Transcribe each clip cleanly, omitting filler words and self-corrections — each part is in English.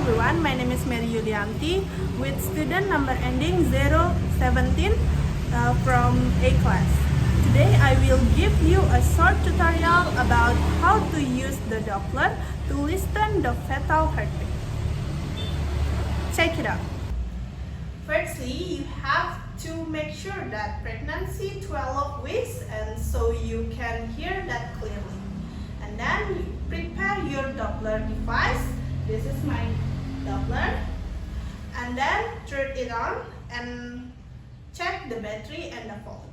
everyone, my name is Meri Yulianti with student number ending 017 from A class. Today I will give you a short tutorial about how to use the Doppler to listen the fetal heartbeat. Check it out. Firstly, you have to make sure that pregnancy 12 weeks and so you can hear that clearly. And then prepare your Doppler device. This is my Doppler. And then turn it on and check the battery and the phone.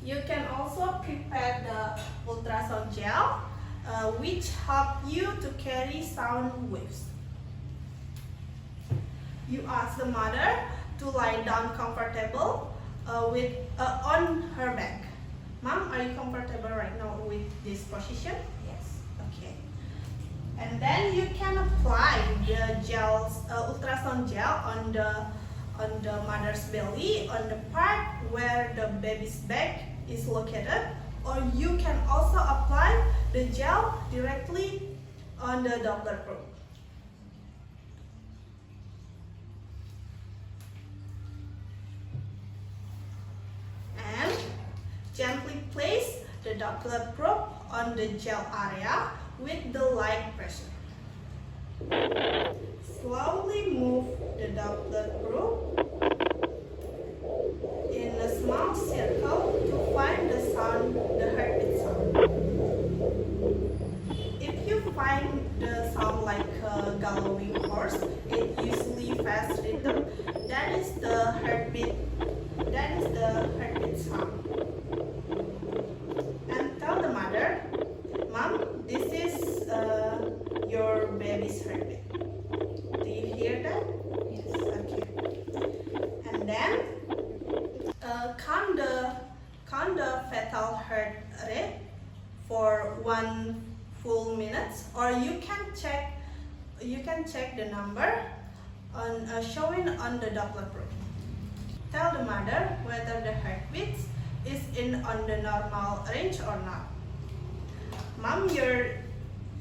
You can also prepare the ultrasound gel, which help you to carry sound waves. You ask the mother to lie down comfortable on her back. Mom, are you comfortable right now with this position? Yes. Okay. And then you can apply the ultrasound gel on the mother's belly, on the part where the baby's back is located, or you can also apply the gel directly on the Doppler probe. And gently place the Doppler probe on the gel area with the light pressure. Slowly move the Doppler probe in a small circle to find the sound, the heartbeat sound. If you find the sound like a galloping horse, it usually fast rhythm, that is the heartbeat sound. And tell the mother, Mom, this is your baby's heartbeat. Do you hear that? Yes. Okay. And then count the fetal heart rate for 1 full minute, or you can check the number on showing on the Doppler probe. Tell the mother whether the heartbeat is on the normal range or not. Mom,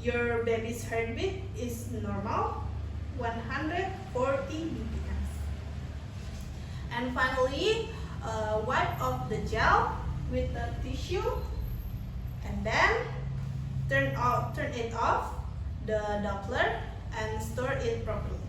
your baby's heartbeat is normal, 140 BPM. And finally, wipe off the gel with a tissue, and then turn it off the Doppler and store it properly.